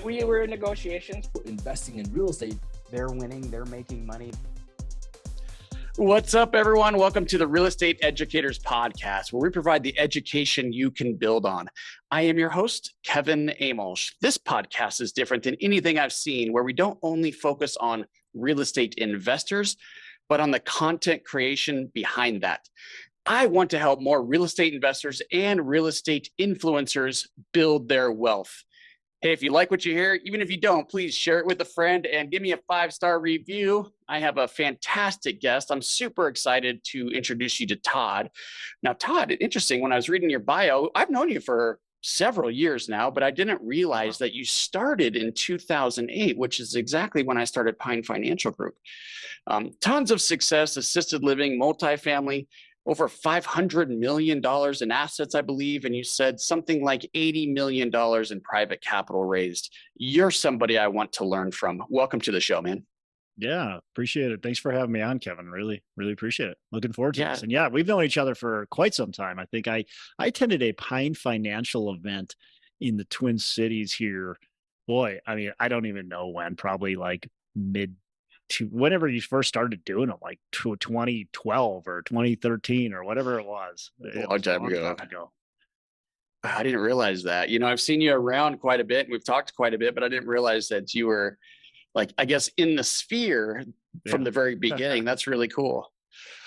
We were in negotiations. Investing in real estate, they're winning, they're making money. What's up, everyone? Welcome to the Real Estate Educators Podcast, where we provide the education you can build on. I am your host, Kevin Amos. This podcast is different than anything I've seen, where we don't only focus on real estate investors, but on the content creation behind that. I want to help more real estate investors and real estate influencers build their wealth. Hey, if you like what you hear, even if you don't, please share it with a friend and give me a 5-star review. I have a fantastic guest. I'm super excited to introduce you to Todd. Now, Todd, interesting, when I was reading your bio, I've known you for several years now, but I didn't realize that you started in 2008, which is exactly when I started Pine Financial Group. Tons of success, assisted living, multifamily, over $500 million in assets, I believe. And you said something like $80 million in private capital raised. You're somebody I want to learn from. Welcome to the show, man. Yeah, appreciate it. Thanks for having me on, Kevin. Really appreciate it. Looking forward to Yeah. this. And yeah, we've known each other for quite some time. I think I attended a Pine Financial event in the Twin Cities here. Boy, I mean, I don't even know when, probably like whenever you first started doing them, like 2012 or 2013 or whatever it was. A long time ago. I didn't realize that. You know, I've seen you around quite a bit and we've talked quite a bit, but I didn't realize that you were, like, I guess, in the sphere from the very beginning. That's really cool.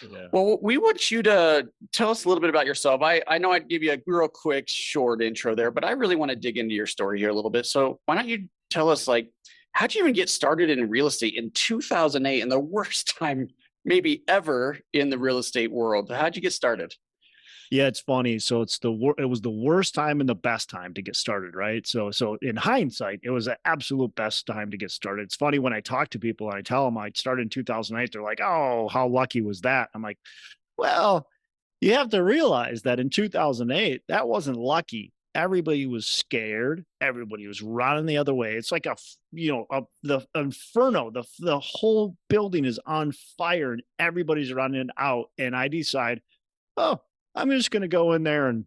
Yeah. Well, we want you to tell us a little bit about yourself. I know I'd give you a real quick, short intro there, but I really want to dig into your story here a little bit. So why don't you tell us, like, how'd you even get started in real estate in 2008, in the worst time maybe ever in the real estate world? How'd you get started? Yeah, it's funny. So it was the worst time and the best time to get started, right? So in hindsight, it was the absolute best time to get started. It's funny when I talk to people and I tell them I started in 2008, they're like, "Oh, how lucky was that?" I'm like, "Well, you have to realize that in 2008, that wasn't lucky. Everybody was scared. Everybody was running the other way. It's like the inferno. The whole building is on fire and everybody's running out. And I decide, oh, I'm just going to go in there and,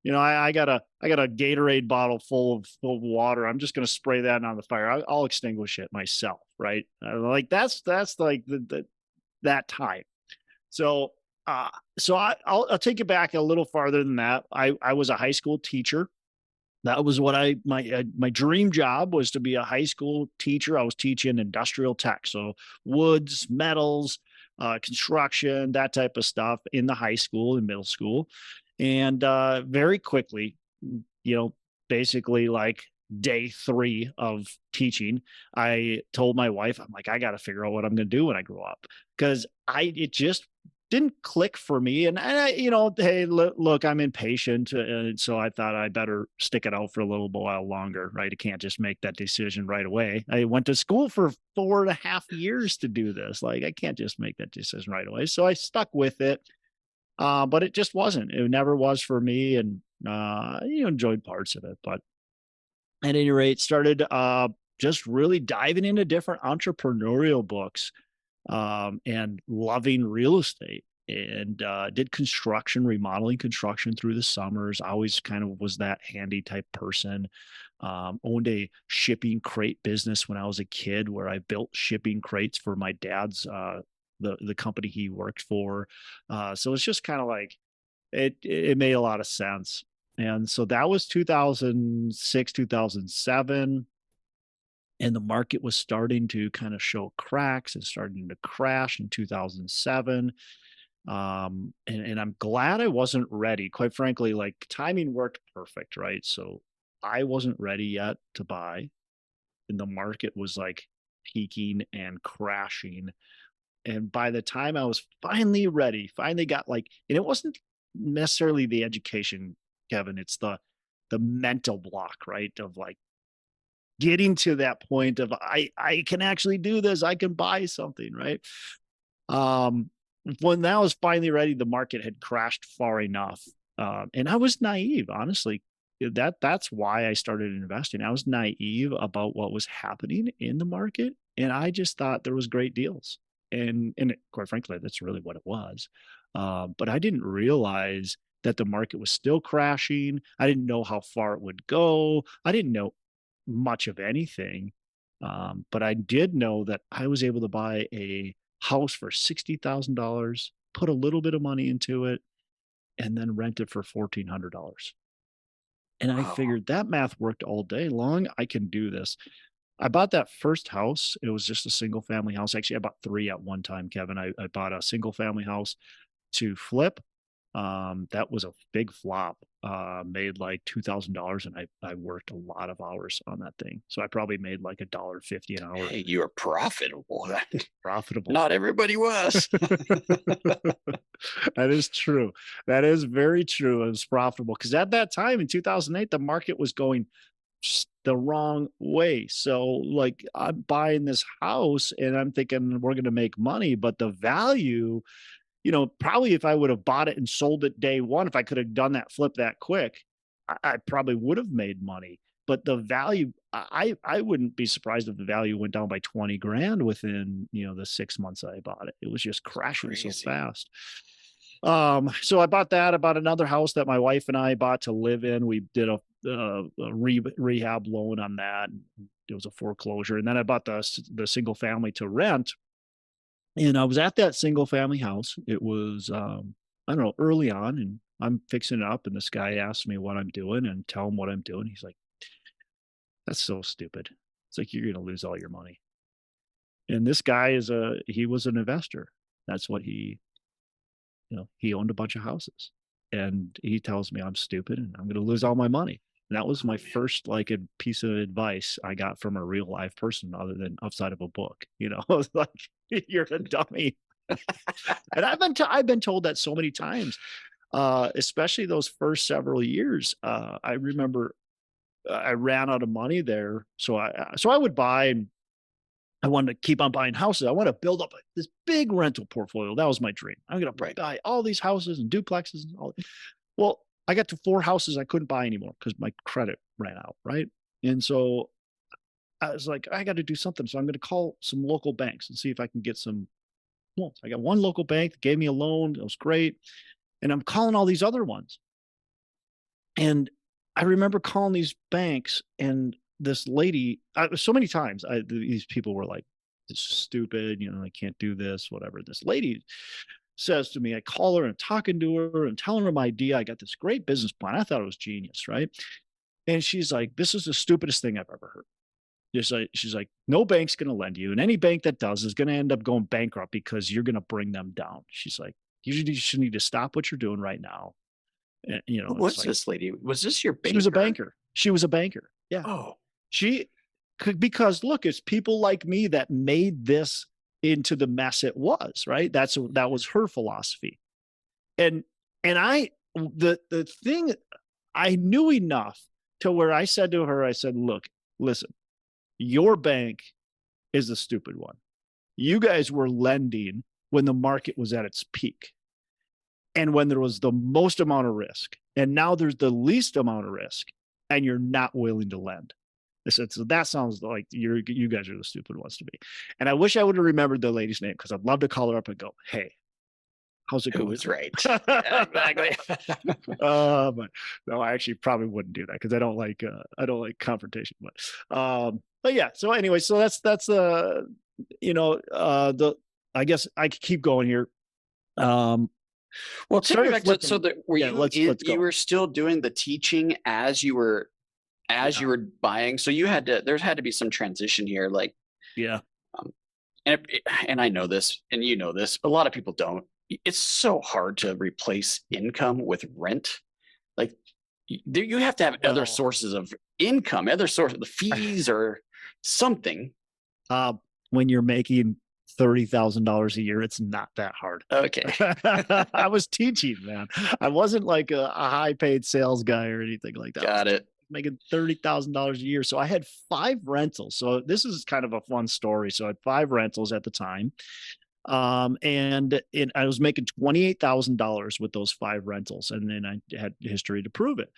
I got a Gatorade bottle full of water. I'm just going to spray that on the fire. I'll extinguish it myself, right? Like that's like that time. So I'll take you back a little farther than that. I was a high school teacher. That was what my dream job was, to be a high school teacher. I was teaching industrial tech, so woods, metals, construction, that type of stuff in the high school and middle school. And very quickly, basically like day 3 of teaching, I told my wife, I'm like, I got to figure out what I'm going to do when I grow up, because it just didn't click for me. And I, hey, look, I'm impatient. And so I thought I better stick it out for a little while longer, right? I can't just make that decision right away. I went to school for 4.5 years to do this. Like, I can't just make that decision right away. So I stuck with it. But it just wasn't. It never was for me. And, enjoyed parts of it. But at any rate, started just really diving into different entrepreneurial books. And loving real estate, and did remodeling construction through the summers. I always kind of was that handy type person. Owned a shipping crate business when I was a kid, where I built shipping crates for my dad's, the company he worked for. So it's just kind of like, it made a lot of sense. And so that was 2006, 2007. And the market was starting to kind of show cracks and starting to crash in 2007. And I'm glad I wasn't ready. Quite frankly, like, timing worked perfect, right? So I wasn't ready yet to buy. And the market was like peaking and crashing. And by the time I was finally ready, finally got and it wasn't necessarily the education, Kevin, it's the mental block, right? Of like, getting to that point of I can actually do this. I can buy something, right? When that was finally ready, the market had crashed far enough. And I was naive, honestly. That's why I started investing. I was naive about what was happening in the market. And I just thought there was great deals. And quite frankly, that's really what it was. But I didn't realize that the market was still crashing. I didn't know how far it would go. I didn't know much of anything. But I did know that I was able to buy a house for $60,000, put a little bit of money into it, and then rent it for $1,400. And I Wow. figured that math worked all day long. I can do this. I bought that first house. It was just a single family house. Actually, I bought three at one time, Kevin. I bought a single family house to flip. That was a big flop. Made like $2,000, and I worked a lot of hours on that thing. So I probably made like $1.50 an hour. Hey, you were profitable. Profitable. Not everybody was. That is true. That is very true. It was profitable because at that time in 2008, the market was going the wrong way. So like I'm buying this house and I'm thinking we're going to make money, but the value, probably if I would have bought it and sold it day one, if I could have done that flip that quick, I probably would have made money. But the value, I wouldn't be surprised if the value went down by 20 grand within, the 6 months I bought it. It was just crashing so fast. So I bought that. I bought another house that my wife and I bought to live in. We did a rehab loan on that. It was a foreclosure. And then I bought the single family to rent. And I was at that single family house. It was, I don't know, early on, and I'm fixing it up. And this guy asked me what I'm doing and tell him what I'm doing. He's like, that's so stupid. It's like, you're going to lose all your money. And this guy he was an investor. That's what he owned a bunch of houses, and he tells me I'm stupid and I'm going to lose all my money. And that was my first like a piece of advice I got from a real live person other than outside of a book. I was like, you're a dummy. And I've been told that so many times, especially those first several years. I remember I ran out of money there. So I would buy, and I wanted to keep on buying houses. I want to build up this big rental portfolio. That was my dream. I'm going to buy all these houses and duplexes and all. Well, I got to 4 houses I couldn't buy anymore because my credit ran out, right? And so I was like, I got to do something. So I'm going to call some local banks and see if I can get some loans. I got one local bank that gave me a loan. It was great. And I'm calling all these other ones. And I remember calling these banks, and this lady, so many times, these people were like, "This is stupid, I can't do this, whatever." This lady says to me, I call her and talking to her and telling her my idea. I got this great business plan. I thought it was genius, right? And she's like, "This is the stupidest thing I've ever heard." She's like, "No bank's going to lend you, and any bank that does is going to end up going bankrupt because you're going to bring them down." She's like, "You should need to stop what you're doing right now." And, Who was this lady? Was this your banker? She was a banker. She was a banker. Yeah. Oh. She could, because look, it's people like me that made this into the mess it was, right? That was her philosophy. And the thing, I knew enough to where I said to her, I said, "Look, listen, your bank is the stupid one. You guys were lending when the market was at its peak and when there was the most amount of risk. And now there's the least amount of risk, and you're not willing to lend." I said, "So that sounds like you guys are the stupid ones to me." And I wish I would have remembered the lady's name, because I'd love to call her up and go, "Hey, how's it going?" Who was right? Yeah, exactly. But no, I actually probably wouldn't do that because I don't like confrontation. But yeah. So anyway, so that's I guess I could keep going here. Well, take me back to, so that let's go. You were still doing the teaching as you were buying. So there had to be some transition here. Like, yeah. And I know this, and you know this, but a lot of people don't. It's so hard to replace income with rent. Like, you have to have other sources of income, other sources of the fees or something. When you're making $30,000 a year, it's not that hard. Okay. I was teaching, man. I wasn't like a high paid sales guy or anything like that. Got it. Making $30,000 a year. So I had 5 rentals. So this is kind of a fun story. So I had 5 rentals at the time. And I was making $28,000 with those 5 rentals. And then I had history to prove it.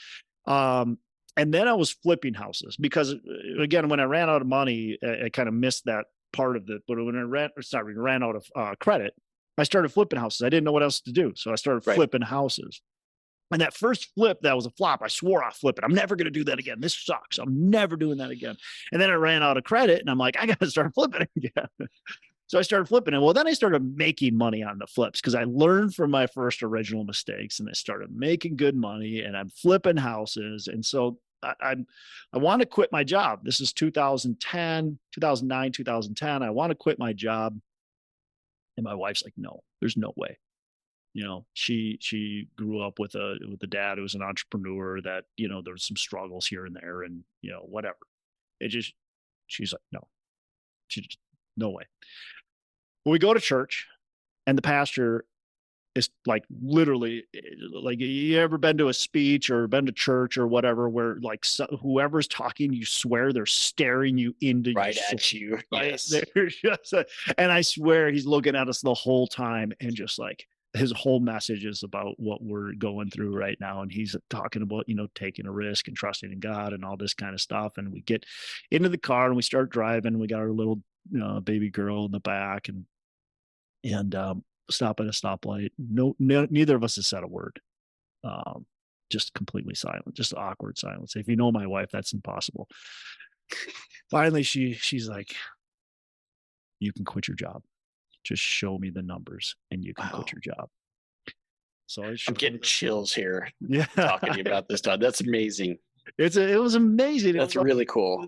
And then I was flipping houses because, again, when I ran out of money, I kind of missed that part of it. But when I ran out of credit, I started flipping houses. I didn't know what else to do. So I started flipping houses. And that first flip, that was a flop. I swore I'll flip it. I'm never going to do that again. This sucks. I'm never doing that again. And then I ran out of credit and I'm like, I got to start flipping again. So I started flipping it. Well, then I started making money on the flips because I learned from my first original mistakes and I started making good money and I'm flipping houses. And so I want to quit my job. This is 2010, 2009, 2010. I want to quit my job. And my wife's like, no, there's no way. You know, she grew up with a dad who was an entrepreneur that, you know, there was some struggles here and there and, you know, whatever. She's like, no, no way. Well, we go to church and the pastor is like literally like, you ever been to a speech or been to church or whatever where like whoever's talking, you swear they're staring you into right at you. Right? Yes. And I swear he's looking at us the whole time and just like his whole message is about what we're going through right now. And he's talking about, you know, taking a risk and trusting in God and all this kind of stuff. And we get into the car and we start driving. We got our little baby girl in the back and stop at a stoplight. No, neither of us has said a word. Just completely silent, just awkward silence. If you know my wife, that's impossible. Finally, she's like, you can quit your job. Just show me the numbers and you can quit your job. So I'm getting chills here. Yeah. Talking to you about this, Todd. That's amazing. It was amazing. That's really cool.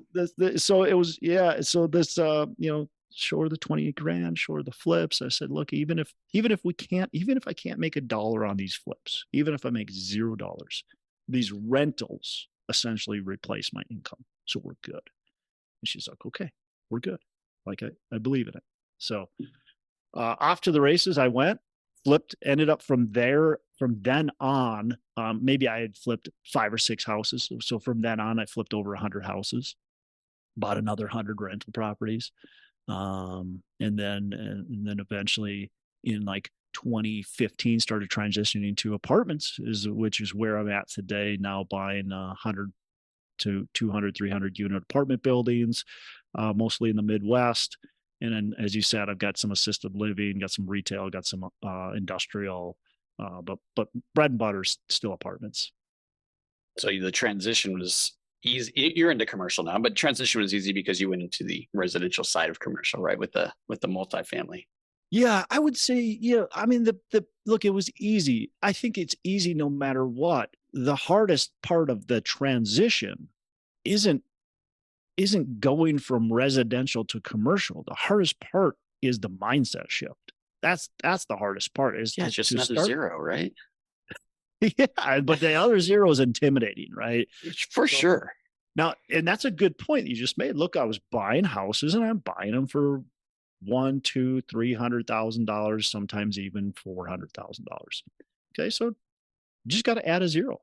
So it was, yeah. So this, show her the 20 grand, show her the flips. I said, look, even if I can't make $1 on these flips, even if I make $0, these rentals essentially replace my income. So we're good. And she's like, okay, we're good. Like I believe in it. So off to the races I went, flipped, ended up from then on, maybe I had flipped 5 or 6 houses. So from then on, I flipped over 100 houses, bought another 100 rental properties. And then eventually in like 2015 started transitioning to apartments, which is where I'm at today, now buying 100 to 200, 300 unit apartment buildings, mostly in the Midwest. And then, as you said, I've got some assisted living, got some retail, got some industrial, but bread and butter is still apartments. So the transition was easy. You're into commercial now, but transition was easy because you went into the residential side of commercial, right? With the multifamily. Yeah, I would say, yeah. I mean, look, it was easy. I think it's easy no matter what. The hardest part of the transition isn't going from residential to commercial. The hardest part is the mindset shift. That's the hardest part. Is just another zero, right? Yeah, but the other zero is intimidating, right? For sure. Now, and that's a good point you just made. Look, I was buying houses and I'm buying them for $100,000, $200,000, $300,000, sometimes even $400,000. Okay, so you just got to add a zero,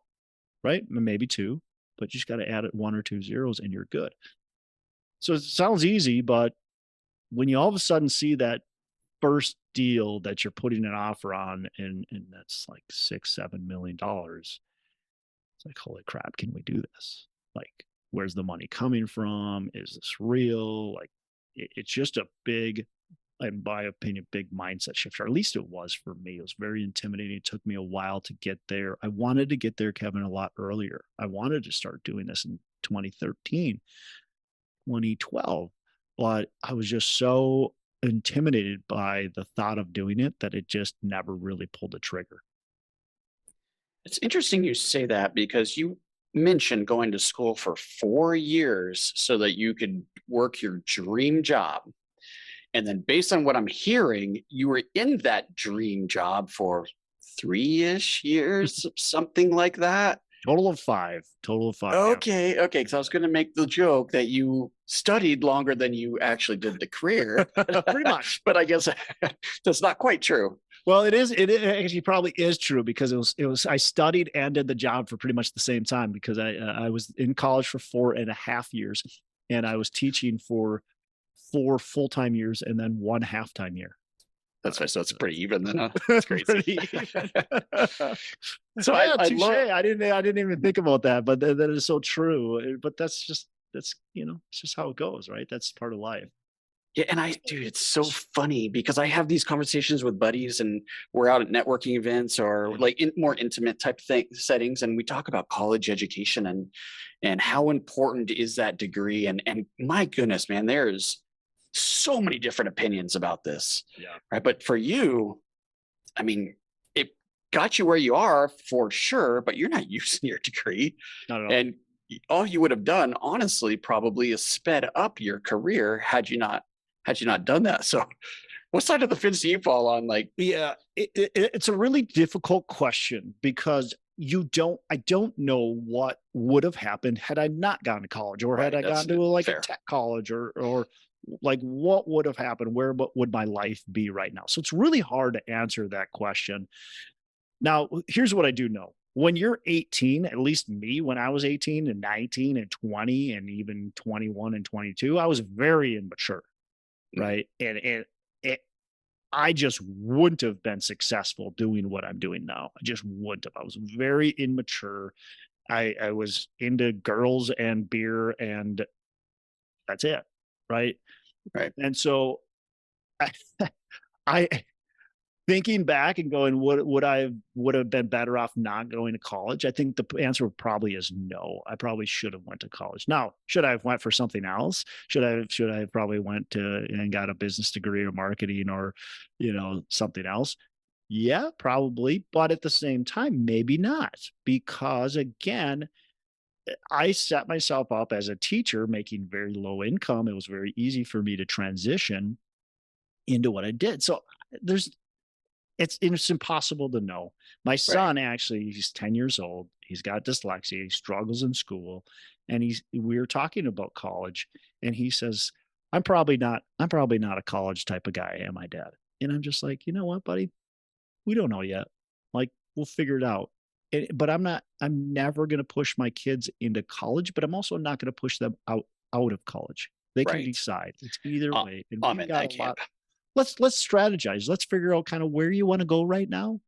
right? Maybe 2, but you just got to add 1 or 2 zeros and you're good. So it sounds easy, but when you all of a sudden see that first deal that you're putting an offer on and that's like $6-7 million, it's like, holy crap, can we do this? Like, where's the money coming from? Is this real? Like, it's just a big, in my opinion, big mindset shift, or at least it was for me. It was very intimidating. It took me a while to get there. I wanted to get there, Kevin, a lot earlier. I wanted to start doing this in 2013, 2012, but I was just so intimidated by the thought of doing it that it just never really pulled the trigger. It's interesting you say that because you mentioned going to school for 4 years so that you could work your dream job. And then based on what I'm hearing, you were in that dream job for 3-ish years, something like that. Total of 5. Okay. Because I was going to make the joke that you studied longer than you actually did the career. Pretty much. But I guess that's not quite true. Well, it is. It actually probably is true because it was. I studied and did the job for pretty much the same time because I was in college for 4.5 years, and I was teaching for 4 full-time years and then 1 half-time year. That's right. So it's pretty even then. Huh? That's crazy. Pretty even. So yeah, I didn't even think about that, but that is so true. But it's just how it goes, right? That's part of life. Yeah, and dude, it's so funny because I have these conversations with buddies, and we're out at networking events or like in more intimate type settings, and we talk about college education and how important is that degree. And my goodness, man, there's so many different opinions about this, Yeah. right? But for you, I mean, it got you where you are for sure, but you're not using your degree, Not at all. and all you would have done, honestly, probably is sped up your career had you not done that. So what side of the fence do you fall on? Like, Yeah, it's a really difficult question because I don't know what would have happened had I not gone to college, or had right, I that's gone to like a fair. tech college, or like what would have happened? Where would my life be right now? So it's really hard to answer that question. Now, here's what I do know. When you're 18, at least me, when I was 18 and 19 and 20 and even 21 and 22, I was very immature, right? And I just wouldn't have been successful doing what I'm doing now. I just wouldn't have. I was very immature. I was into girls and beer, and that's it. Right. Right. And so I, I thinking back and going, would I would have been better off not going to college? I think the answer probably is no. I probably should have went to college. Now, should I have went for something else? Should I have probably went to and got a business degree or marketing, or, something else? Yeah, probably. But at the same time, maybe not, because again, I set myself up as a teacher making very low income. It was very easy for me to transition into what I did. So there's it's impossible to know. My Right. son, actually, he's 10 years old. He's got dyslexia. He struggles in school. And we were talking about college, and he says, I'm probably not a college type of guy, am I, Dad? And I'm just like, you know what, buddy? We don't know yet. Like, we'll figure it out. But I'm never going to push my kids into college, but I'm also not going to push them out of college. They can Right. decide. It's either Uh, way. And I'm we've in got that a lot. camp. Let's strategize. Let's figure out kind of where you want to go right now.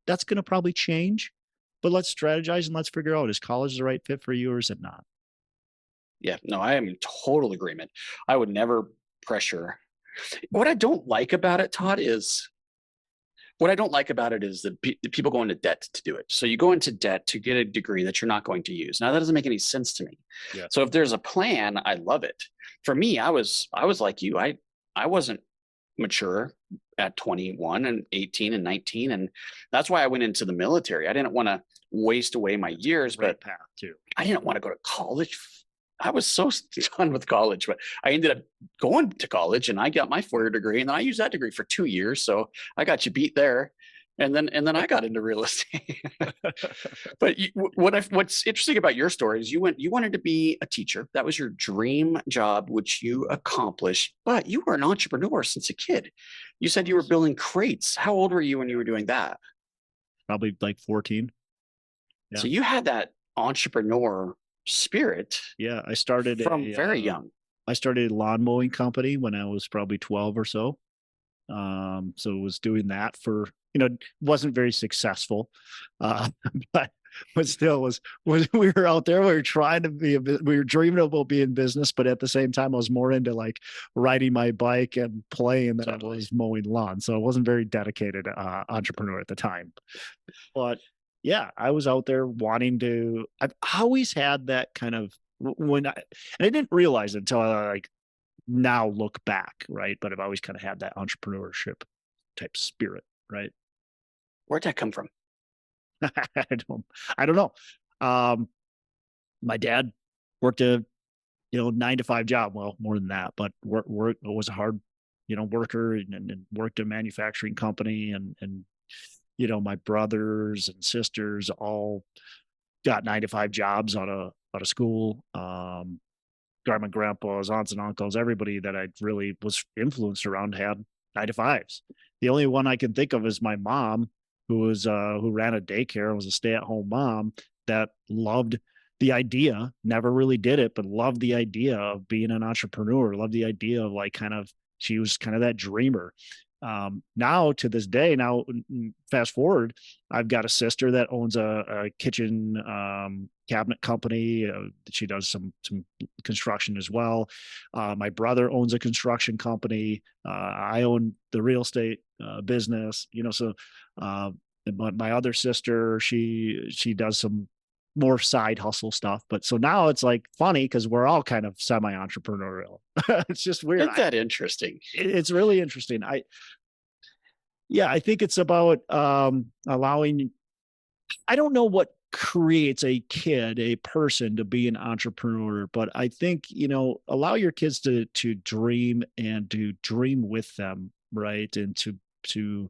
That's going to probably change, but let's strategize and let's figure out, is college the right fit for you, or is it not? Yeah, no, I am in total agreement. I would never pressure. What I don't like about it, Todd, is what I don't like about it is the people go into debt to do it. So you go into debt to get a degree that you're not going to use. Now that doesn't make any sense to me. Yeah. So if there's a plan, I love it. For me, I was like you. I wasn't mature at 21 and 18 and 19, and that's why I went into the military. I didn't want to waste away my years, Great but path too. I didn't want to go to college. I was so done with college, but I ended up going to college and I got my 4-year degree, and then I used that degree for 2 years. So I got you beat there. And then I got into real estate. But what's interesting about your story is you wanted to be a teacher. That was your dream job, which you accomplished. But you were an entrepreneur since a kid. You said you were building crates. How old were you when you were doing that? Probably like 14. Yeah. So you had that entrepreneur spirit Yeah. I started from very young. a lawn mowing company when I was probably 12 or so. So was doing that for, wasn't very successful. Uh, but still was we were out there, we were trying to we were dreaming about being business, but at the same time I was more into like riding my bike and playing than I was mowing lawn. So I wasn't very dedicated entrepreneur at the time. But yeah, I was out there wanting to. I've always had that kind of, and I didn't realize it until I like now look back, right? But I've always kind of had that entrepreneurship type spirit, right? Where'd that come from? I don't know. My dad worked a 9 to 5 job. Well, more than that, but work was a hard, worker, and worked a manufacturing company, and my brothers and sisters all got 9 to 5 jobs out of school. My grandpa's aunts and uncles, everybody that I really was influenced around had 9 to 5s. The only one I can think of is my mom, who ran a daycare, was a stay-at-home mom that loved the idea, never really did it, but loved the idea of being an entrepreneur, loved the idea of like she was kind of that dreamer. Now to this day, fast forward, I've got a sister that owns a kitchen cabinet company. She does some construction as well. My brother owns a construction company. I own the real estate business. So my other sister, she does some more side hustle stuff. But so now it's like funny because we're all kind of semi-entrepreneurial. It's just weird. Isn't that interesting? It's really interesting. I think it's about allowing. I don't know what creates a person to be an entrepreneur, but I think, allow your kids to dream and to dream with them, right? And to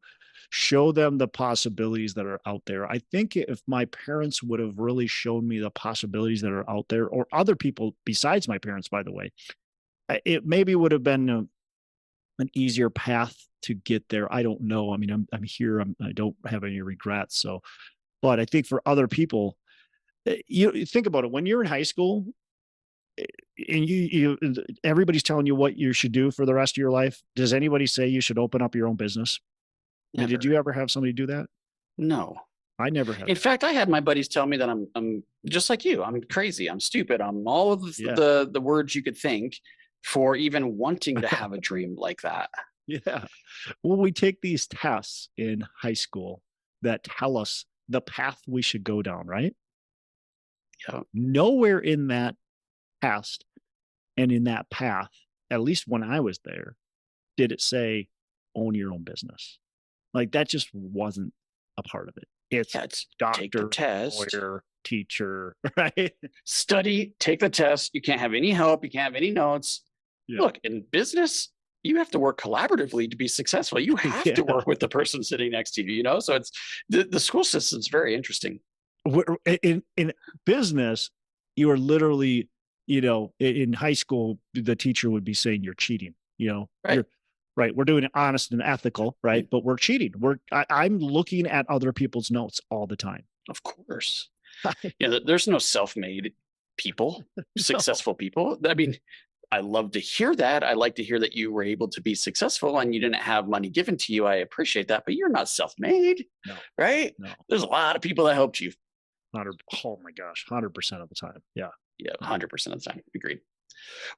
show them the possibilities that are out there. I think if my parents would have really shown me the possibilities that are out there, or other people besides my parents, by the way, it maybe would have been an easier path to get there. I don't know. I mean, I'm here. I don't have any regrets. So, but I think for other people, you think about it. When you're in high school, and you everybody's telling you what you should do for the rest of your life. Does anybody say you should open up your own business? Never. Did you ever have somebody do that? No. I never had. In fact, I had my buddies tell me that I'm just like you. I'm crazy. I'm stupid. I'm all of the words you could think for even wanting to have a dream like that. Yeah. Well, we take these tests in high school that tell us the path we should go down, right? Yeah. Nowhere in that test and in that path, at least when I was there, did it say own your own business. Like that just wasn't a part of it. It's doctor, take the test, lawyer, teacher, right? Study, take the test. You can't have any help. You can't have any notes. Yeah. Look, in business, you have to work collaboratively to be successful. You have to work with the person sitting next to you, So it's the school system's very interesting. In business, you are literally, in high school, the teacher would be saying you're cheating, right. Right. We're doing it honest and ethical, right? But we're cheating. I'm looking at other people's notes all the time. Of course. There's no self-made people, successful people. I mean, I love to hear that. I like to hear that you were able to be successful and you didn't have money given to you. I appreciate that, but you're not self-made, right? No. There's a lot of people that helped you. Oh my gosh, 100% of the time. Yeah. Yeah, 100% of the time. Agreed.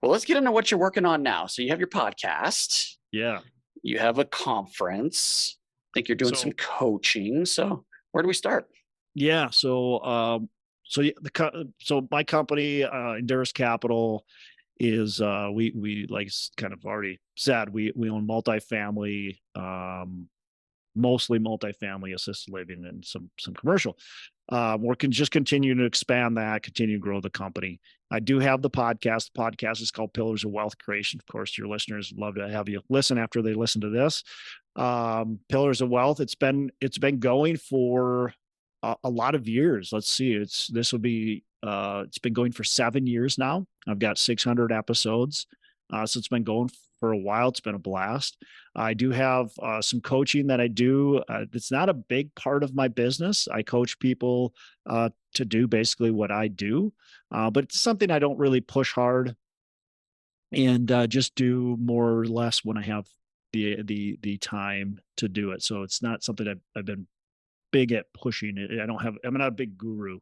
Well, let's get into what you're working on now. So you have your podcast. Yeah. You have a conference. I think you're doing some coaching. So where do we start? Yeah. So my company, Endurus Capital, is we like kind of already said, we own multifamily, mostly multifamily assisted living and some commercial. We're just continuing to expand that, continue to grow the company. I do have the podcast. The podcast is called Pillars of Wealth Creation. Of course, your listeners love to have you listen after they listen to this. Pillars of Wealth. It's been going for a lot of years. Let's see. It's been going for 7 years now. I've got 600 episodes. So it's been going for a while. It's been a blast. I do have some coaching that I do. It's not a big part of my business. I coach people to do basically what I do, but it's something I don't really push hard and just do more or less when I have the time to do it. So it's not something I've been big at pushing. I'm not a big guru.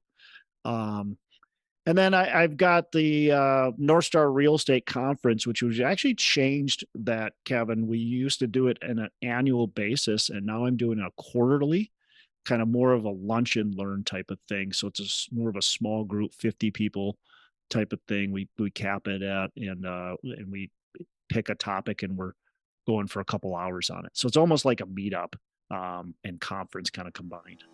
And then I've got the North Star Real Estate Conference, which was actually changed that, Kevin. We used to do it on an annual basis, and now I'm doing a quarterly, kind of more of a lunch and learn type of thing. So it's more of a small group, 50 people type of thing. We cap it at, and we pick a topic, and we're going for a couple hours on it. So it's almost like a meetup and conference kind of combined.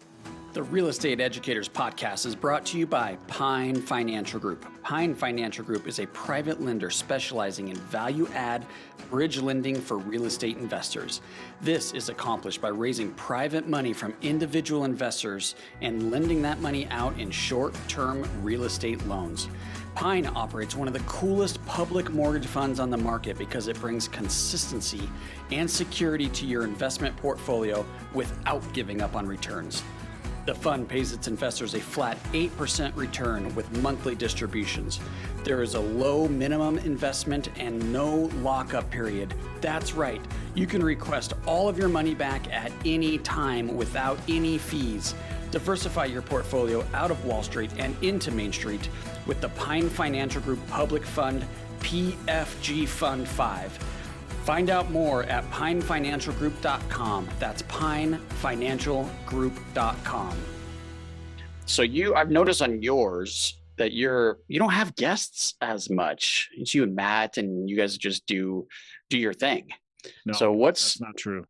The Real Estate Educators Podcast is brought to you by Pine Financial Group. Pine Financial Group is a private lender specializing in value-add bridge lending for real estate investors. This is accomplished by raising private money from individual investors and lending that money out in short-term real estate loans. Pine operates one of the coolest public mortgage funds on the market because it brings consistency and security to your investment portfolio without giving up on returns. The fund pays its investors a flat 8% return with monthly distributions. There is a low minimum investment and no lockup period. That's right. You can request all of your money back at any time without any fees. Diversify your portfolio out of Wall Street and into Main Street with the Pine Financial Group Public Fund PFG Fund 5. Find out more at pinefinancialgroup.com. That's pinefinancialgroup.com. So I've noticed on yours that you don't have guests as much. It's you and Matt, and you guys just do your thing. No, so that's not true.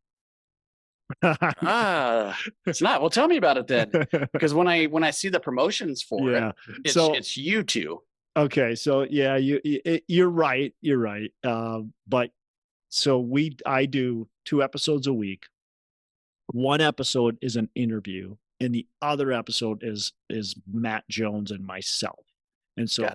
It's not. Well, tell me about it then, because when I see the promotions for it, it's you two. Okay, so yeah, you're right. But so I do 2 episodes a week. One episode is an interview, and the other episode is Matt Jones and myself. And so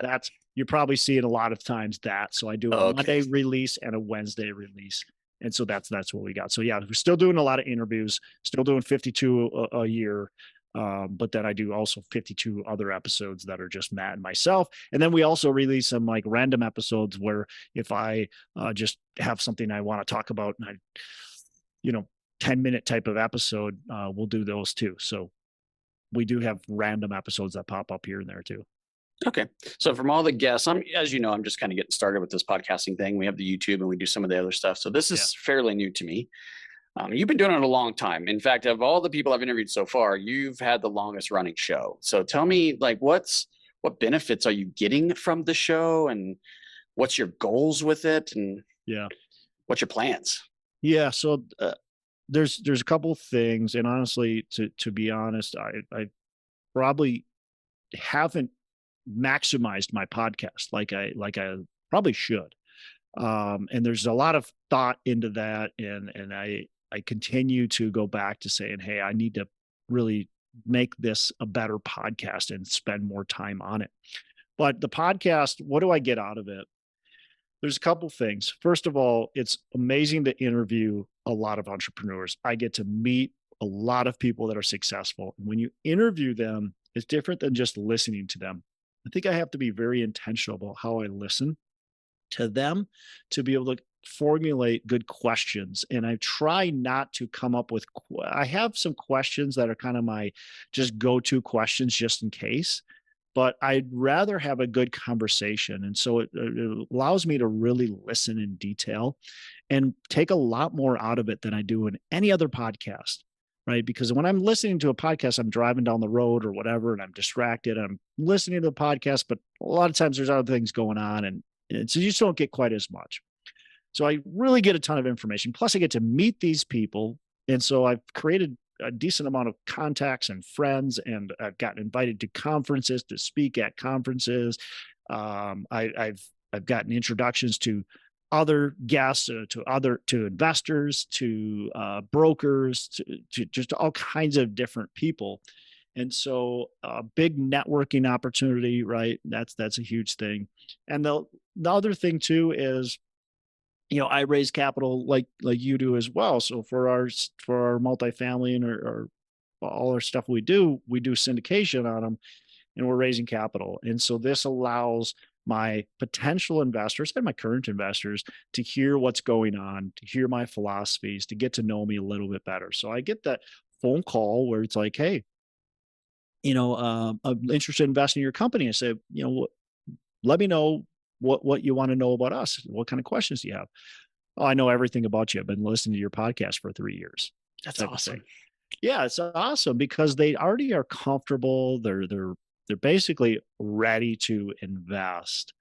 you're probably seeing a lot of times that. So I do a Monday release and a Wednesday release. And so that's what we got. So yeah, we're still doing a lot of interviews, still doing 52 a year. But then I do also 52 other episodes that are just Matt and myself. And then we also release some like random episodes where if I just have something I want to talk about and 10-minute type of episode, we'll do those too. So we do have random episodes that pop up here and there too. Okay. So from all the guests, as you know, I'm just kind of getting started with this podcasting thing. We have the YouTube and we do some of the other stuff. So this is fairly new to me. You've been doing it a long time. In fact, of all the people I've interviewed so far, you've had the longest running show. So tell me, like, what benefits are you getting from the show, and what's your goals with it, and what's your plans? Yeah. So there's a couple of things, and honestly, to be honest, I probably haven't maximized my podcast like I probably should. And there's a lot of thought into that, and I continue to go back to saying, hey, I need to really make this a better podcast and spend more time on it. But the podcast, what do I get out of it? There's a couple things. First of all, it's amazing to interview a lot of entrepreneurs. I get to meet a lot of people that are successful. And when you interview them, it's different than just listening to them. I think I have to be very intentional about how I listen to them to be able to formulate good questions. And I try not to come up with, I have some questions that are kind of my just go-to questions just in case, but I'd rather have a good conversation. And so it allows me to really listen in detail and take a lot more out of it than I do in any other podcast. Right. Because when I'm listening to a podcast, I'm driving down the road or whatever, and I'm distracted. I'm listening to the podcast, but a lot of times there's other things going on. And so you just don't get quite as much. So I really get a ton of information. Plus I get to meet these people. And so I've created a decent amount of contacts and friends, and I've gotten invited to conferences to speak at conferences. I've gotten introductions to other guests, to investors, to brokers, to just all kinds of different people. And so a big networking opportunity, right? That's a huge thing. And the other thing too is, I raise capital like you do as well. So for our multifamily and our all our stuff we do syndication on them, and we're raising capital. And so this allows my potential investors and my current investors to hear what's going on, to hear my philosophies, to get to know me a little bit better. So I get that phone call where it's like, hey, I'm interested in investing in your company. I say, let me know what you want to know about us. What kind of questions do you have? Oh, I know everything about you. I've been listening to your podcast for 3 years. That's awesome. Yeah, it's awesome because they already are comfortable. They're basically ready to invest.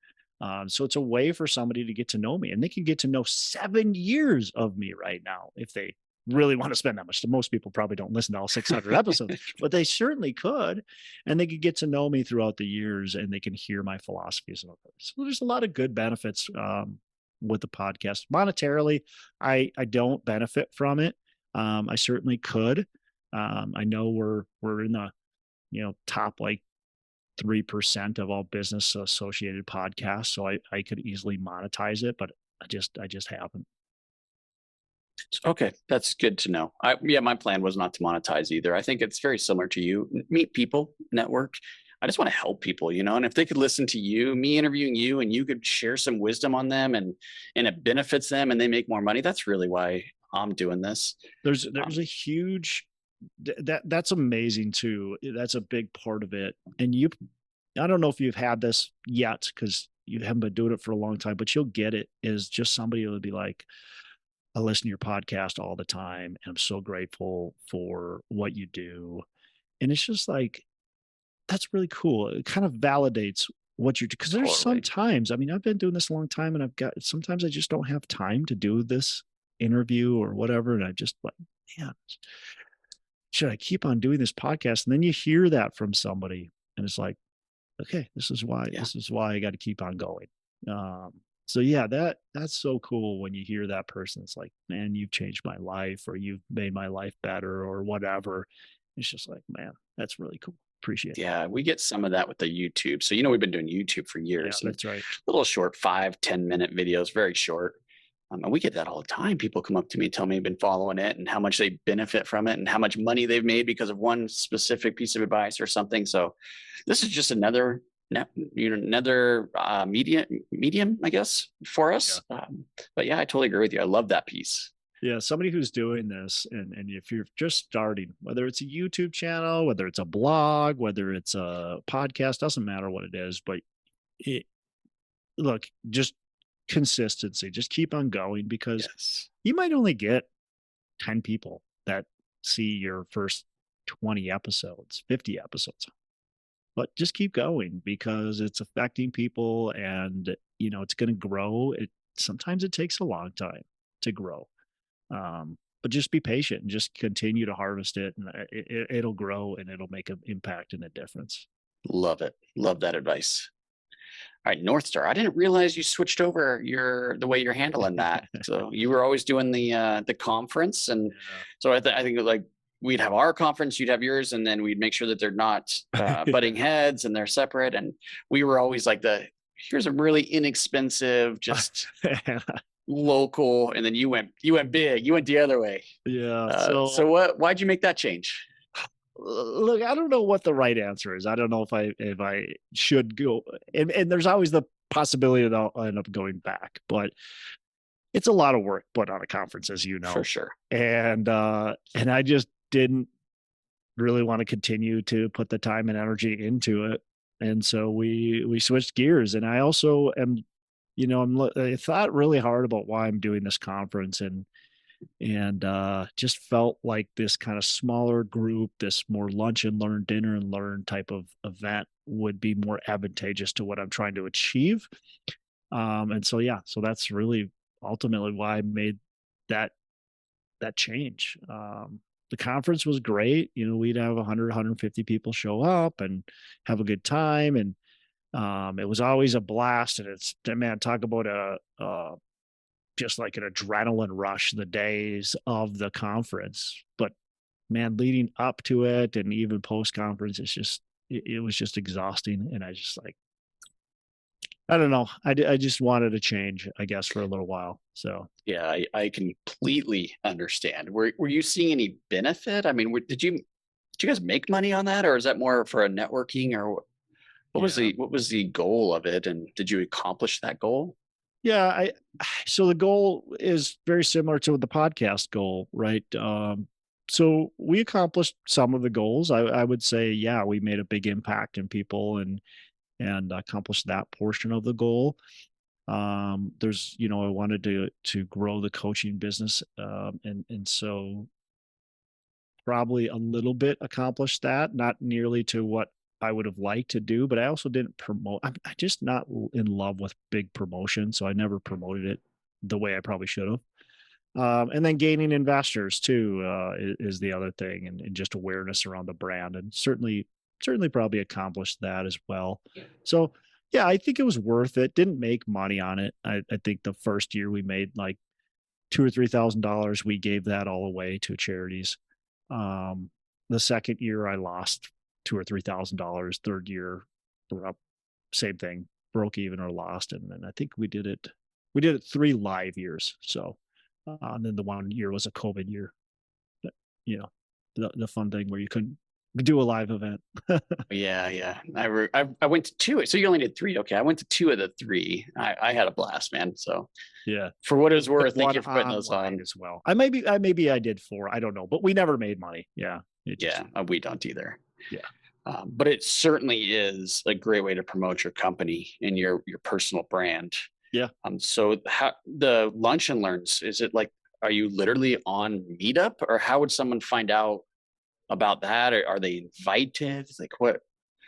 So it's a way for somebody to get to know me, and they can get to know 7 years of me right now if they really want to spend that much. So most people probably don't listen to all 600 episodes, but they certainly could, and they could get to know me throughout the years, and they can hear my philosophies. So there's a lot of good benefits with the podcast. Monetarily, I don't benefit from it. I certainly could. I know we're in the top like 3% of all business associated podcasts. So I could easily monetize it, but I just haven't. Okay. That's good to know. My plan was not to monetize either. I think it's very similar to you. Meet people, network. I just want to help people, and if they could listen to you, me interviewing you, and you could share some wisdom on them and it benefits them and they make more money. That's really why I'm doing this. There's a huge that's amazing too. That's a big part of it. And I don't know if you've had this yet because you haven't been doing it for a long time, but you'll get it. Is just somebody who would be like, I listen to your podcast all the time, and I'm so grateful for what you do. And it's just like, that's really cool. It kind of validates what you're, because there's Totally. sometimes, I mean, I've been doing this a long time, and sometimes I just don't have time to do this interview or whatever. And I just like, man, should I keep on doing this podcast? And then you hear that from somebody, and it's like, okay, this is why I got to keep on going. So yeah, that's so cool when you hear that person. It's like, man, you've changed my life, or you've made my life better, or whatever. It's just like, man, that's really cool. Appreciate it. Yeah, we get some of that with the YouTube. So, we've been doing YouTube for years. Yeah, that's right. Little short 5-10 minute videos, very short. And we get that all the time. People come up to me, tell me they've been following it and how much they benefit from it and how much money they've made because of one specific piece of advice or something. So this is just another medium, I guess, for us. Yeah. But yeah, I totally agree with you. I love that piece. Yeah, somebody who's doing this, and if you're just starting, whether it's a YouTube channel, whether it's a blog, whether it's a podcast, doesn't matter what it is, but look, just consistency, just keep on going, because you might only get 10 people that see your first 20 episodes, 50 episodes, but just keep going because it's affecting people, and it's going to grow. Sometimes it takes a long time to grow. But just be patient and just continue to harvest it, and it'll grow, and it'll make an impact and a difference. Love it. Love that advice. All right, North Star. I didn't realize you switched over the way you're handling that. So you were always doing the conference, and so I think like we'd have our conference, you'd have yours, and then we'd make sure that they're not butting heads and they're separate. And we were always like here's a really inexpensive, just local, and then you went big, you went the other way. Yeah. So why'd you make that change? Look, I don't know what the right answer is. I don't know if I should go, and there's always the possibility that I'll end up going back, but it's a lot of work put on a conference, as you know. For sure. And I just didn't really want to continue to put the time and energy into it. And so we switched gears, and I also am, I thought really hard about why I'm doing this conference, and just felt like this kind of smaller group, this more lunch and learn, dinner and learn type of event would be more advantageous to what I'm trying to achieve. And so that's really ultimately why I made that change. The conference was great. We'd have 100, 150 people show up and have a good time, and it was always a blast. And it's, man, talk about just like an adrenaline rush the days of the conference. But man, leading up to it and even post conference, it was just exhausting. And I just like, I don't know. I just wanted a change, I guess, for a little while. So yeah, I completely understand. Were you seeing any benefit? I mean, did you guys make money on that, or is that more for a networking, or what was the goal of it, and did you accomplish that goal? Yeah, so the goal is very similar to the podcast goal, right? So we accomplished some of the goals. I would say, yeah, we made a big impact in people and accomplished that portion of the goal. There's, I wanted to grow the coaching business, and so probably a little bit accomplished that, not nearly to what I would have liked to do, but I also didn't promote. I'm just not in love with big promotion, so I never promoted it the way I probably should have. And then gaining investors too is the other thing, and just awareness around the brand, and certainly probably accomplished that as well. So yeah, I think it was worth it. Didn't make money on it. I think the first year we made like $2,000 or $3,000. We gave that all away to charities. The second year I lost $2,000 or $3,000. Third year, we're up, same thing, broke even or lost. And then I think we did it 3 live years. So, and then the 1 year was a COVID year. But, the fun thing where you couldn't do a live event. Yeah. I went to 2. So you only did 3. Okay. I went to 2 of the 3. I had a blast, man. So yeah, for what it's worth, thank you for putting those on as well. I maybe I did 4. I don't know, but we never made money. Yeah. We don't either. Yeah. But it certainly is a great way to promote your company and your personal brand. Yeah. So how the lunch and learns, is it like, are you literally on Meetup, or how would someone find out about that? Or are they invited? Like what?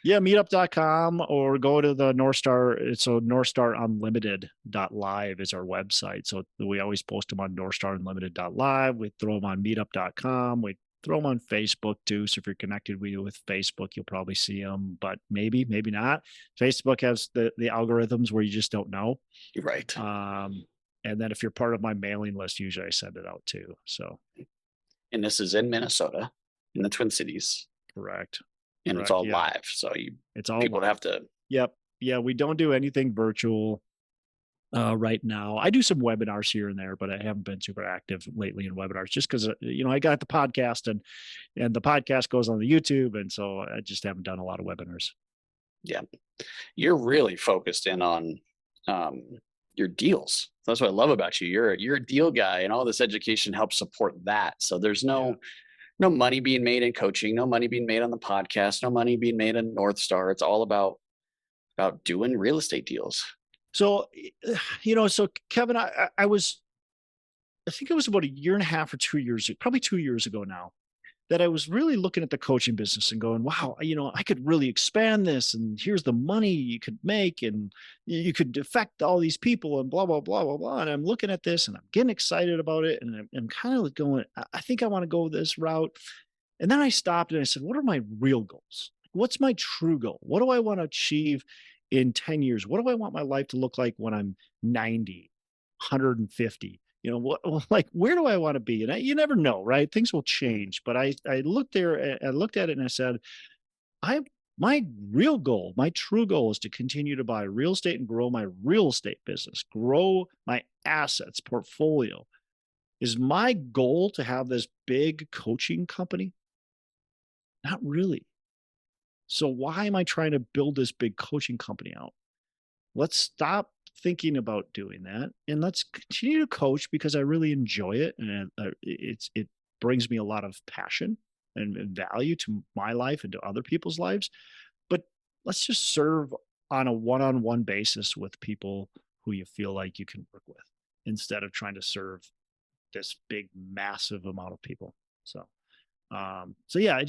Yeah, meetup.com, or go to the North Star. So northstarunlimited.live is our website. So we always post them on northstarunlimited.live. We throw them on meetup.com. We throw them on Facebook too. So if you're connected with Facebook, you'll probably see them, but maybe not. Facebook has the algorithms where you just don't know. Right. And then if you're part of my mailing list, usually I send it out too. So. And this is in Minnesota, in the Twin Cities. Correct. And it's all live. So it's all people live. Have to. Yep. Yeah. We don't do anything virtual right now. I do some webinars here and there, but I haven't been super active lately in webinars just because, I got the podcast and the podcast goes on the YouTube. And so I just haven't done a lot of webinars. Yeah. You're really focused in on your deals. That's what I love about you. You're a deal guy, and all this education helps support that. So there's no money being made in coaching, no money being made on the podcast, no money being made in North Star. It's all about doing real estate deals. So, so Kevin, I think it was about a year and a half or 2 years, probably 2 years ago now, that I was really looking at the coaching business and going, wow, I could really expand this, and here's the money you could make, and you could affect all these people, and blah, blah, blah, blah, blah. And I'm looking at this and I'm getting excited about it. And I'm kind of going, I think I want to go this route. And then I stopped and I said, what are my real goals? What's my true goal? What do I want to achieve in 10 years? What do I want my life to look like when I'm 90, 150? Like, where do I want to be? And you never know, right? Things will change. But I looked at it and I said, my real goal, my true goal is to continue to buy real estate and grow my real estate business, grow my assets portfolio. Is my goal to have this big coaching company? Not really. So why am I trying to build this big coaching company out? Let's stop thinking about doing that, and let's continue to coach because I really enjoy it, and it brings me a lot of passion and value to my life and to other people's lives. But let's just serve on a one-on-one basis with people who you feel like you can work with, instead of trying to serve this big, massive amount of people. So yeah,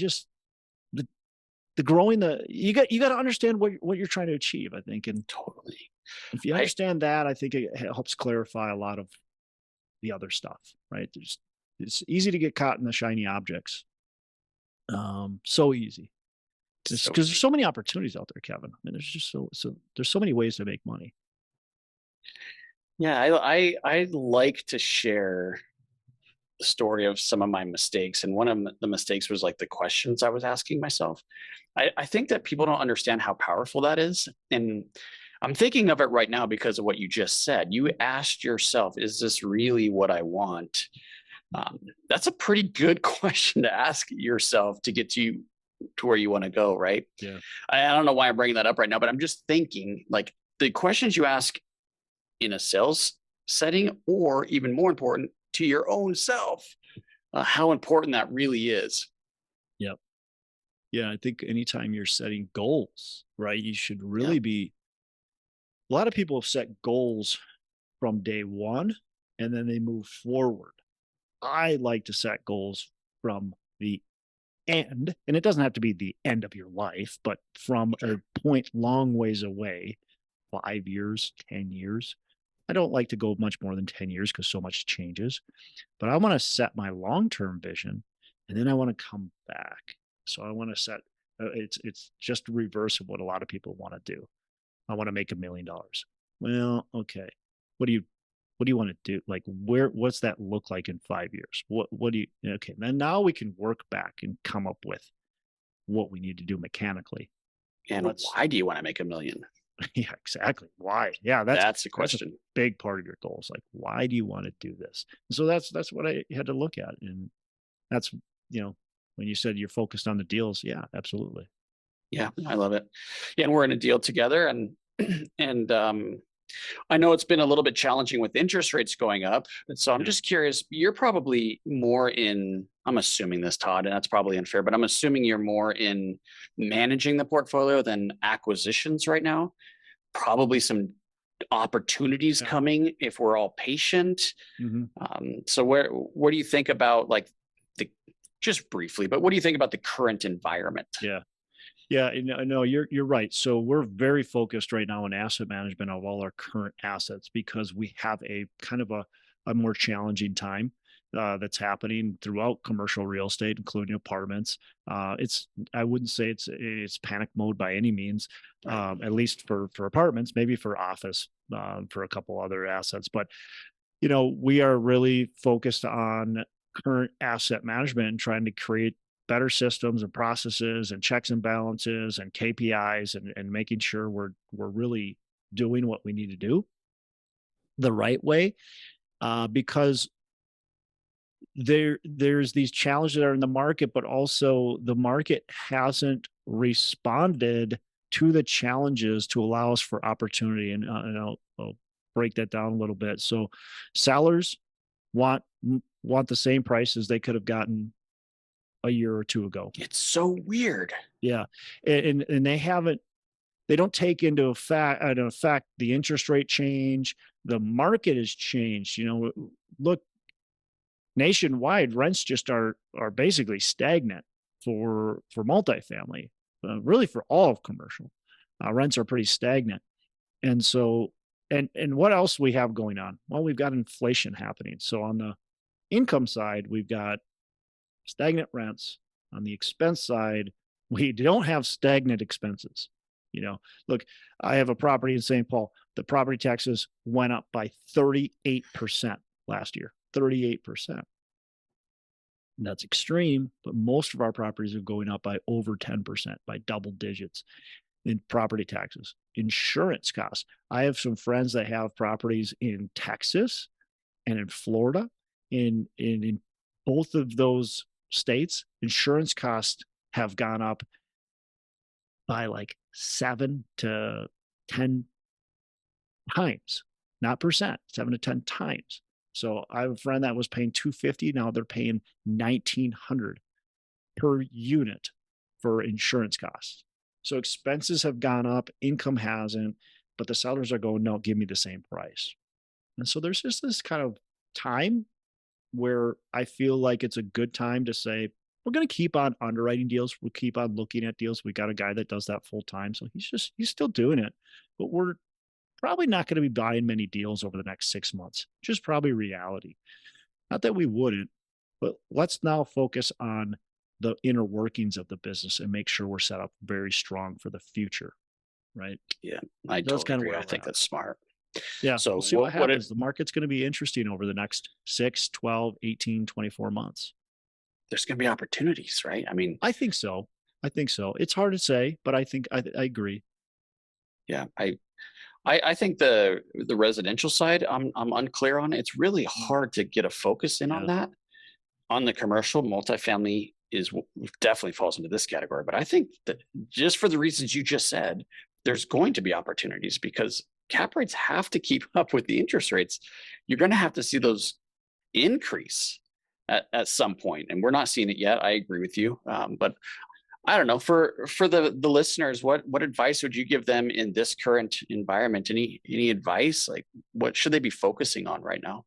the growing, you got to understand what you're trying to achieve, I think. And totally, if you understand that, I think it helps clarify a lot of the other stuff, right? It's easy to get caught in the shiny objects. So easy. Because there's so many opportunities out there, Kevin. I mean, there's just there's so many ways to make money. Yeah, I like to share the story of some of my mistakes. And one of the mistakes was like the questions I was asking myself. I think that people don't understand how powerful that is. And I'm thinking of it right now because of what you just said. You asked yourself, is this really what I want? That's a pretty good question to ask yourself to get to where you want to go, right? Yeah. I don't know why I'm bringing that up right now, but I'm just thinking, like, the questions you ask in a sales setting, or even more important, to your own self, how important that really is. Yep. Yeah, I think anytime you're setting goals, right, you should really be. A lot of people have set goals from day one, and then they move forward. I like to set goals from the end, and it doesn't have to be the end of your life, but from a point long ways away, 5 years, 10 years. I don't like to go much more than 10 years because so much changes, but I want to set my long-term vision, and then I want to come back. So I want to set, it's just reverse of what a lot of people want to do. I want to make $1 million. Well, okay. What do you want to do? Like, what's that look like in 5 years? What do you, okay. Then now we can work back and come up with what we need to do mechanically. And why do you want to make $1 million? Yeah, exactly. Why? Yeah, that's the question. That's a big part of your goals. Like, why do you want to do this? And so that's what I had to look at. And that's, when you said you're focused on the deals, yeah, absolutely. Yeah, I love it. Yeah, and we're in a deal together, and I know it's been a little bit challenging with interest rates going up. And so I'm just curious, you're probably more in I'm assuming this, Todd, and that's probably unfair, but I'm assuming you're more in managing the portfolio than acquisitions right now. Probably some opportunities Yeah. coming if we're all patient. Mm-hmm. So what do you think about like the, just briefly, but what do you think about the current environment? Yeah. Yeah, no, you're right. So we're very focused right now on asset management of all our current assets because we have a kind of a more challenging time that's happening throughout commercial real estate, including apartments. It's I wouldn't say it's panic mode by any means, Right. at least for apartments, maybe for office, for a couple other assets. But we are really focused on current asset management and trying to create better systems and processes and checks and balances and KPIs and making sure we're really doing what we need to do the right way. Because there's these challenges that are in the market, but also the market hasn't responded to the challenges to allow us for opportunity. And I'll break that down a little bit. So sellers want the same prices they could have gotten a year or two ago. It's so weird. Yeah, and they don't take into effect the interest rate change. The market has changed. Look, nationwide rents just are basically stagnant for multifamily, really for all of commercial. Rents are pretty stagnant, and so and what else we have going on? Well, we've got inflation happening. So on the income side, we've got stagnant rents. On the expense side, we don't have stagnant expenses. Look, I have a property in St. Paul. The property taxes went up by 38% last year. 38%. That's extreme, but most of our properties are going up by over 10%, by double digits in property taxes. Insurance costs. I have some friends that have properties in Texas and in Florida. In both of those states, insurance costs have gone up by like 7 to 10 times, not percent, 7 to 10 times. So I have a friend that was paying $250. Now they're paying $1,900 per unit for insurance costs. So expenses have gone up, income hasn't, but the sellers are going, no, give me the same price. And so there's just this kind of time where I feel like it's a good time to say, we're going to keep on underwriting deals. We'll keep on looking at deals. We got a guy that does that full time. So he's still doing it, but we're probably not going to be buying many deals over the next 6 months, just probably reality. Not that we wouldn't, but let's now focus on the inner workings of the business and make sure we're set up very strong for the future. Right. Yeah, I That's totally kind of agree. where I think we're at. that's smart. Yeah. So We'll see what what happens. The market's going to be interesting over the next 6, 12, 18, 24 months. there's going to be opportunities, right? I mean, I think so. It's hard to say, but I think I agree. yeah, I think the residential side, I'm unclear on. It's really hard to get a focus in on Yeah. that. On the commercial, multifamily definitely falls into this category. But I think that just for the reasons you just said, there's going to be opportunities because cap rates have to keep up with the interest rates. You're going to have to see those increase at some point, and we're not seeing it yet. I agree with you, but I don't know, for the listeners, what advice would you give them in this current environment? Any advice? Like what should they be focusing on right now?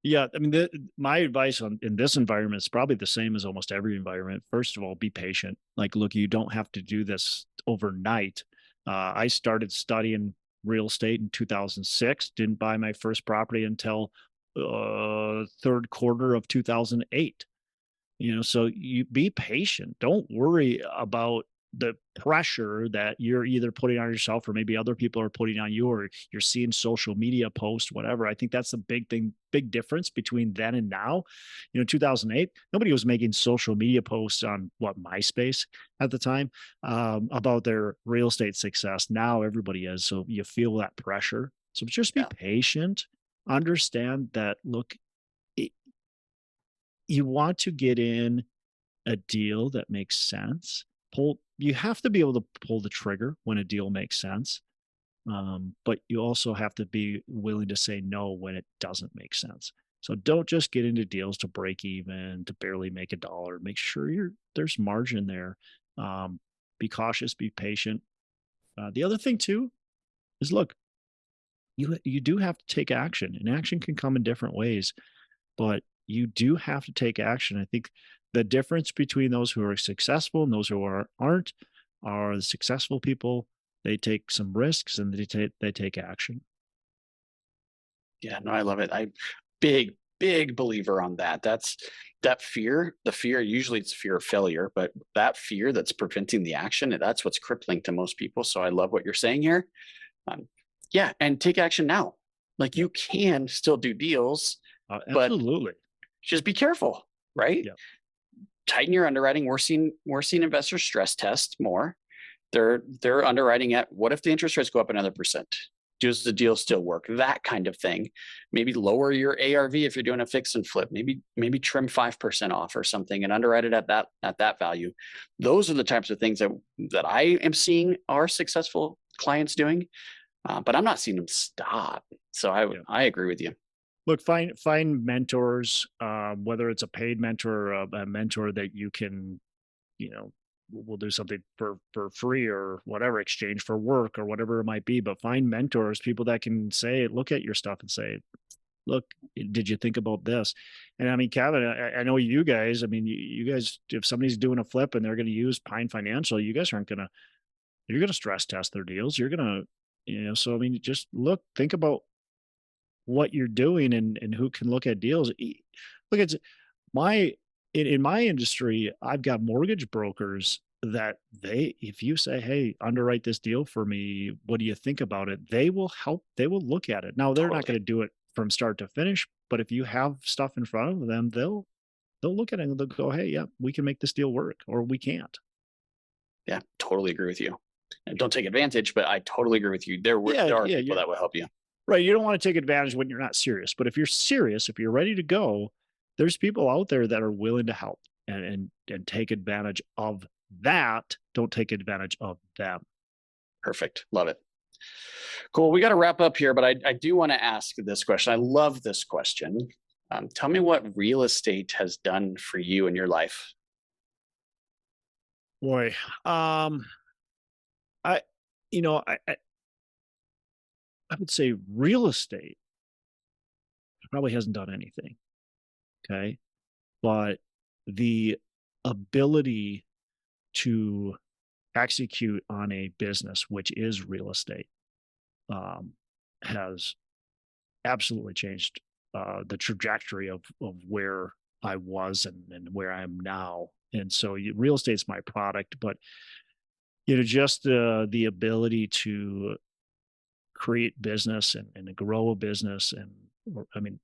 Yeah, I mean, my advice in this environment is probably the same as almost every environment. First of all, be patient. Like, look, you don't have to do this overnight. I started studying real estate in 2006. Didn't buy my first property until third quarter of 2008. So you be patient. Don't worry about the pressure that you're either putting on yourself or maybe other people are putting on you, or you're seeing social media posts, whatever. I think that's the big difference between then and now. 2008, nobody was making social media posts on MySpace at the time, about their real estate success. Now everybody is. So you feel that pressure. So just be patient. Understand that, look, you want to get in a deal that makes sense. You have to be able to pull the trigger when a deal makes sense. But you also have to be willing to say no when it doesn't make sense. So don't just get into deals to break even, to barely make a dollar. Make sure there's margin there. Be cautious, be patient. The other thing too is, look, you do have to take action, and action can come in different ways, but you do have to take action. I think the difference between those who are successful and those who aren't are the successful people. They take some risks and they take action. Yeah, no, I love it. Big believer on that. That's that fear, the fear, usually it's fear of failure, but that fear that's preventing the action, that's what's crippling to most people. So I love what you're saying here. Um, yeah, and take action now. Like you can still do deals, but Absolutely. just be careful, right? Yeah. Tighten your underwriting. We're seeing investors stress test more. They're underwriting at, what if the interest rates go up another percent? Does the deal still work? That kind of thing. Maybe lower your ARV if you're doing a fix and flip. Maybe trim 5% off or something and underwrite it at that value. Those are the types of things that I am seeing our successful clients doing, but I'm not seeing them stop. So I agree with you. Look, find mentors, whether it's a paid mentor or a mentor that you can, will do something for free or whatever, exchange for work or whatever it might be. But find mentors, people that can look at your stuff and say, look, did you think about this? And I mean, Kevin, I know you guys, I mean, you guys, if somebody's doing a flip and they're going to use Pine Financial, you guys you're going to stress test their deals. You're going to, so I mean, just think about what you're doing and who can look at deals. Look, it's in my industry, I've got mortgage brokers that if you say, hey, underwrite this deal for me, what do you think about it? They will help. They will look at it. Now they're not going to do it from start to finish, but if you have stuff in front of them, they'll look at it and they'll go, hey, yeah, we can make this deal work, or we can't. Yeah, totally agree with you. And don't take advantage, but I totally agree with you. There are people that will help you. Right. You don't want to take advantage when you're not serious, but if you're serious, if you're ready to go, there's people out there that are willing to help and take advantage of that. Don't take advantage of them. Perfect. Love it. Cool. We got to wrap up here, but I do want to ask this question. I love this question. Tell me what real estate has done for you in your life. Boy, I would say real estate probably hasn't done anything. Okay. But the ability to execute on a business, which is real estate, has absolutely changed the trajectory of where I was and where I am now. And so real estate's my product, but just the ability to create business and grow a business. I mean,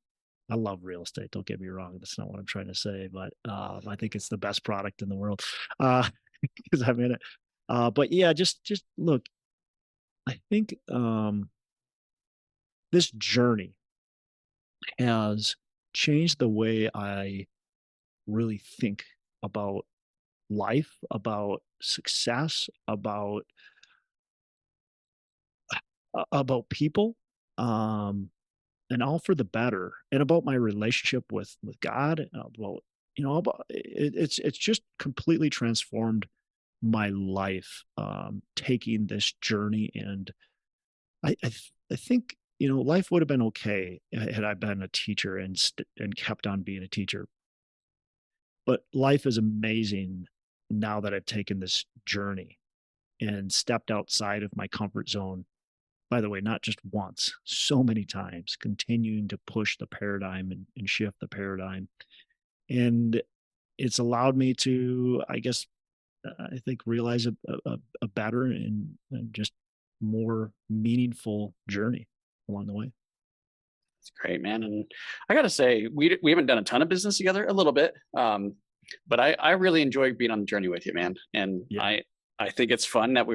I love real estate. Don't get me wrong. That's not what I'm trying to say, but I think it's the best product in the world because I'm in it. But yeah, just look, I think this journey has changed the way I really think about life, about success, about people, and all for the better, and about my relationship with God, about it's just completely transformed my life, taking this journey. And I think life would have been okay had I been a teacher and kept on being a teacher. But life is amazing now that I've taken this journey and stepped outside of my comfort zone. By the way, not just once, so many times, continuing to push the paradigm and shift the paradigm. And it's allowed me to, I guess, I think, realize a better and just more meaningful journey along the way. It's great, man. And I got to say, we haven't done a ton of business together, a little bit. But I really enjoy being on the journey with you, man. And yeah. I think it's fun that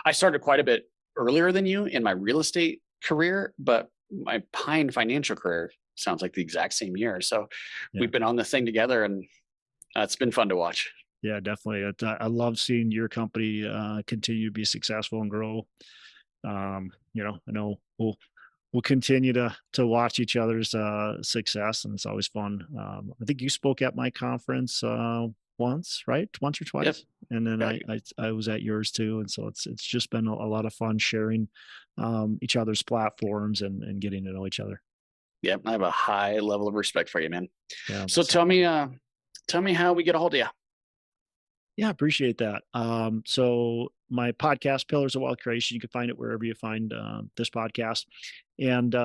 I started quite a bit earlier than you in my real estate career, but my Pine financial career sounds like the exact same year. So we've been on this thing together, and it's been fun to watch. Yeah, definitely. I love seeing your company continue to be successful and grow. I know we'll continue to watch each other's success, and it's always fun. I think you spoke at my conference once, right? Once or twice. Yep. And then Yeah. I was at yours too. And so it's just been a lot of fun sharing each other's platforms and getting to know each other. Yep. I have a high level of respect for you, man. Yeah. So tell me how we get a hold of you. Yeah, appreciate that. So my podcast, Pillars of Wealth Creation, you can find it wherever you find this podcast. And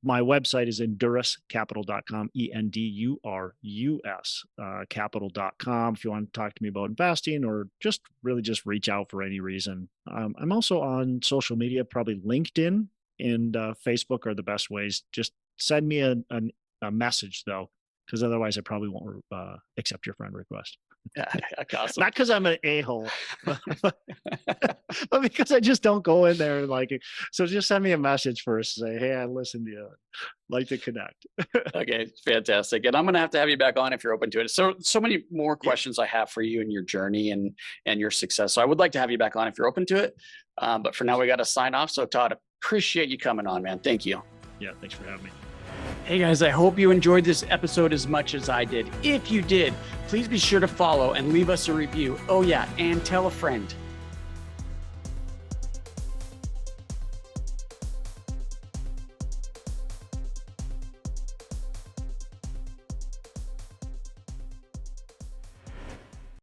my website is enduruscapital.com, ENDURUS capital.com. If you want to talk to me about investing or just reach out for any reason. I'm also on social media, probably LinkedIn and Facebook are the best ways. Just send me a message though, because otherwise I probably won't accept your friend request. Yeah, awesome. Not because I'm an a-hole, but because I just don't go in there and like it. So just send me a message first. Say, hey, I listened to you. Like to connect. Okay, fantastic. And I'm going to have you back on if you're open to it. So many more questions I have for you and your journey and your success. So I would like to have you back on if you're open to it. But for now, we got to sign off. So Todd, appreciate you coming on, man. Thank you. Yeah, thanks for having me. Hey guys, I hope you enjoyed this episode as much as I did. If you did, please be sure to follow and leave us a review. Oh yeah, and tell a friend.